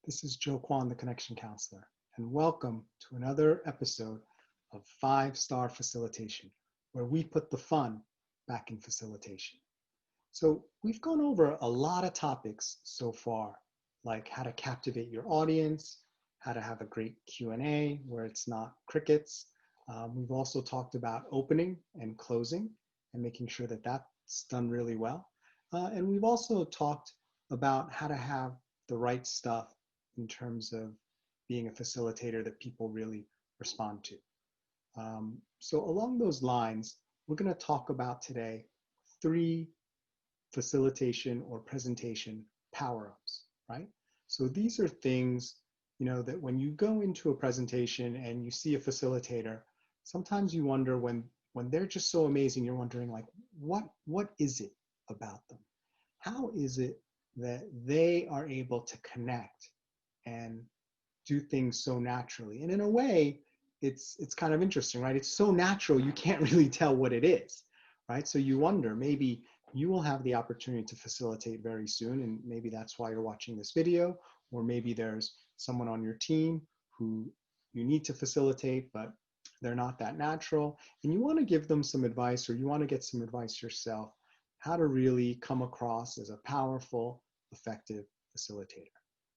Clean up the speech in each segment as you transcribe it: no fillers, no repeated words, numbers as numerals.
This is Joe Kwon, the Connection Counselor, and welcome to another episode of 5-Star Facilitation, where we put the fun back in facilitation. So we've gone over a lot of topics so far, like how to captivate your audience, how to have a great Q&A where it's not crickets. We've also talked about opening and closing and making sure that that's done really well. And we've also talked about how to have the right stuff in terms of being a facilitator that people really respond to. So along those lines, we're going to talk about today 3 facilitation or presentation power-ups, right? So these are things, that when you go into a presentation and you see a facilitator, sometimes you wonder when they're just so amazing, you're wondering like, what is it about them? How is it that they are able to connect and do things so naturally? And in a way, it's kind of interesting, right? It's so natural, you can't really tell what it is, right? So you wonder, maybe you will have the opportunity to facilitate very soon, and maybe that's why you're watching this video, or maybe there's someone on your team who you need to facilitate, but they're not that natural, and you want to give them some advice, or you want to get some advice yourself, how to really come across as a powerful, effective facilitator.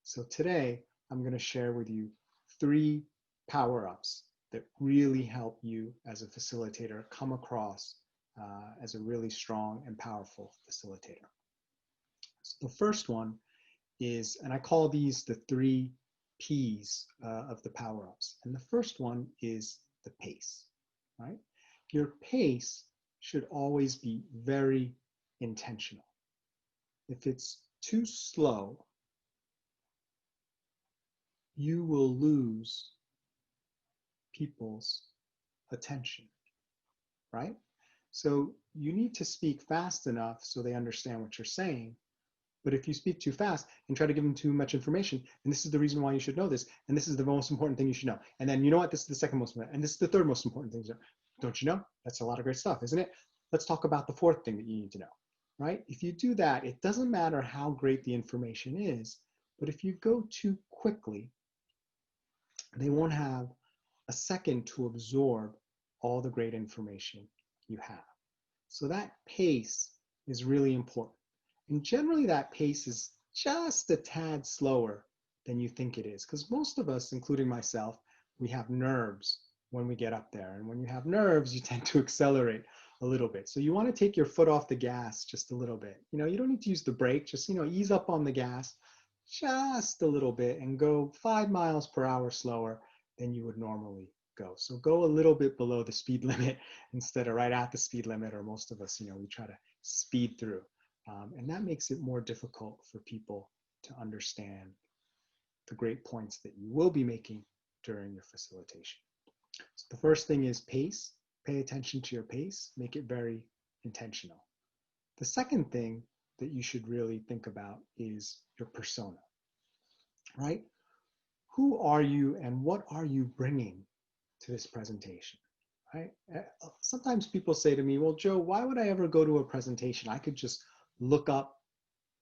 So today, I'm going to share with you 3 power-ups that really help you as a facilitator come across as a really strong and powerful facilitator. So the first one is, and I call these the 3 P's of the power-ups. And the first one is the pace, right? Your pace should always be very intentional. If it's too slow, you will lose people's attention, right? So you need to speak fast enough so they understand what you're saying. But if you speak too fast and try to give them too much information, and this is the reason why you should know this, and this is the most important thing you should know, and then you know what, this is the second most important, and this is the third most important thing. Don't you know? That's a lot of great stuff, isn't it? Let's talk about the 4th thing that you need to know, right? If you do that, it doesn't matter how great the information is, but if you go too quickly, they won't have a second to absorb all the great information you have. So that pace is really important. And generally that pace is just a tad slower than you think it is, because most of us, including myself, we have nerves when we get up there. And when you have nerves, you tend to accelerate a little bit. So you want to take your foot off the gas just a little bit. You don't need to use the brake, just, ease up on the gas just a little bit and go 5 miles per hour slower than you would normally go. So go a little bit below the speed limit instead of right at the speed limit, or most of us, we try to speed through. And that makes it more difficult for people to understand the great points that you will be making during your facilitation. So the first thing is pace. Pay attention to your pace. Make it very intentional. The second thing that you should really think about is your persona, right? Who are you and what are you bringing to this presentation, right? Sometimes people say to me, well, Joe, why would I ever go to a presentation? I could just look up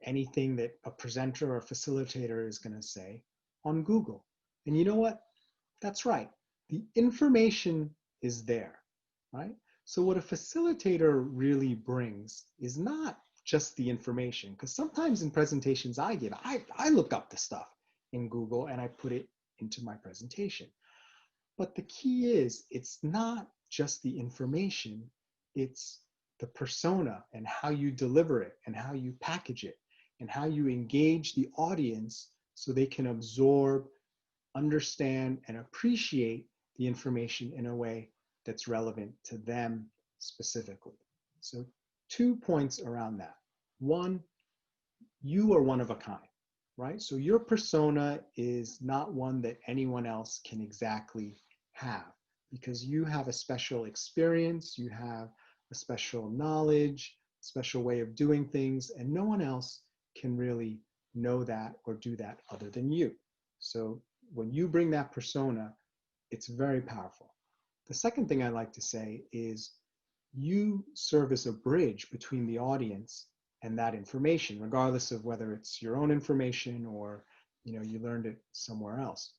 anything that a presenter or a facilitator is going to say on Google. And you know what? That's right. The information is there, right? So what a facilitator really brings is not just the information, because sometimes in presentations I give, I look up the stuff in Google and I put it into my presentation. But the key is, it's not just the information, it's the persona and how you deliver it and how you package it and how you engage the audience so they can absorb, understand, and appreciate the information in a way that's relevant to them specifically. So 2 points around that. 1, you are one of a kind, right? So your persona is not one that anyone else can exactly have, because you have a special experience, you have a special knowledge, special way of doing things, and no one else can really know that or do that other than you. So when you bring that persona, it's very powerful. The second thing I like to say is you serve as a bridge between the audience and that information, regardless of whether it's your own information or you learned it somewhere else.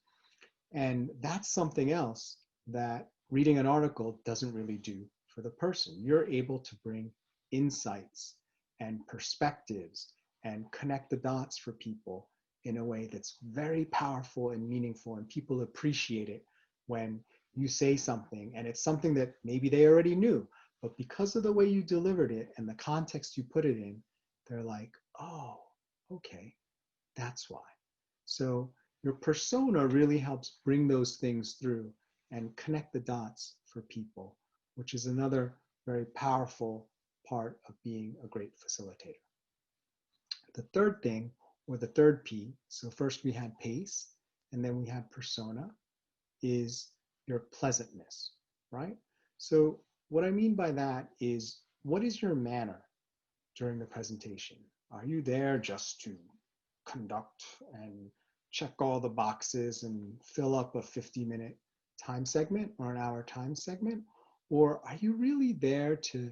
And that's something else that reading an article doesn't really do for the person. You're able to bring insights and perspectives and connect the dots for people in a way that's very powerful and meaningful, and people appreciate it when you say something and it's something that maybe they already knew, but because of the way you delivered it and the context you put it in, they're like, oh, okay, that's why. So your persona really helps bring those things through and connect the dots for people, which is another very powerful part of being a great facilitator. The third thing, or the third P, so first we had pace, and then we had persona, is your pleasantness, right? So what I mean by that is, what is your manner during the presentation? Are you there just to conduct and check all the boxes and fill up a 50-minute time segment or an hour time segment? Or are you really there to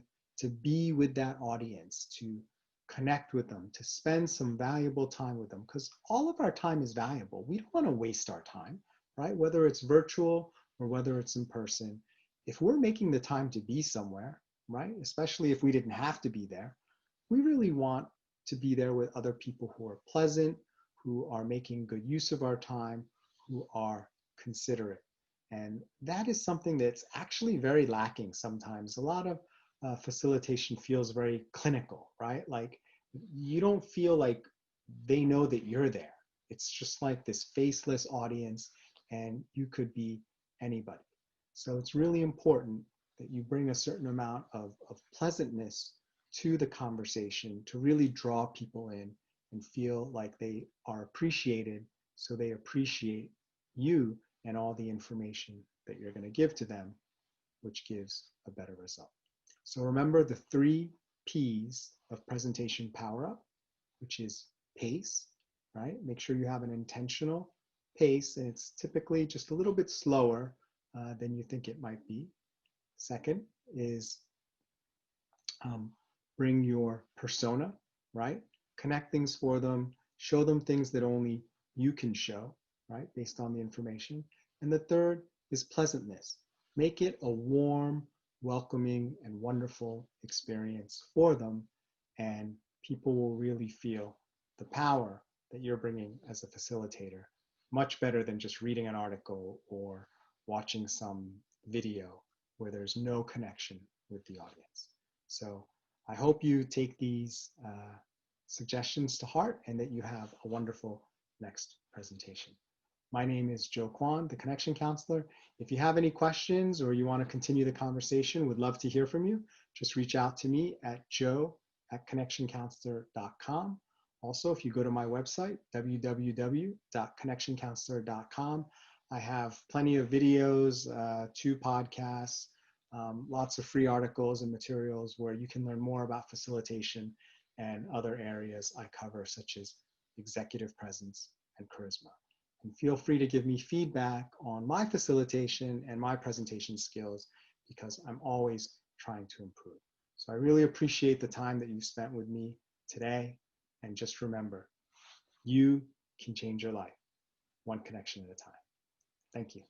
be with that audience, to connect with them, to spend some valuable time with them? Because all of our time is valuable. We don't want to waste our time, right? Whether it's virtual or whether it's in person. If we're making the time to be somewhere, right? Especially if we didn't have to be there, we really want to be there with other people who are pleasant, who are making good use of our time, who are considerate. And that is something that's actually very lacking sometimes. A lot of facilitation feels very clinical, right? Like you don't feel like they know that you're there. It's just like this faceless audience, and you could be anybody. So it's really important that you bring a certain amount of pleasantness to the conversation to really draw people in and feel like they are appreciated, so they appreciate you and all the information that you're going to give to them, which gives a better result. So remember the 3 P's of presentation power up, which is pace, right? Make sure you have an intentional pace, and it's typically just a little bit slower than you think it might be. Second is bring your persona, right? Connect things for them, show them things that only you can show, right? Based on the information. And the third is pleasantness. Make it a warm, welcoming, and wonderful experience for them, and people will really feel the power that you're bringing as a facilitator, much better than just reading an article or watching some video where there's no connection with the audience. So I hope you take these suggestions to heart and that you have a wonderful next presentation. My name is Joe Kwon, the Connection Counselor. If you have any questions or you want to continue the conversation, would love to hear from you. Just reach out to me at joe@connectioncounselor.com. Also, if you go to my website, www.connectioncounselor.com, I have plenty of videos, 2 podcasts, lots of free articles and materials where you can learn more about facilitation and other areas I cover, such as executive presence and charisma. And feel free to give me feedback on my facilitation and my presentation skills, because I'm always trying to improve. So I really appreciate the time that you've spent with me today. And just remember, you can change your life one connection at a time. Thank you.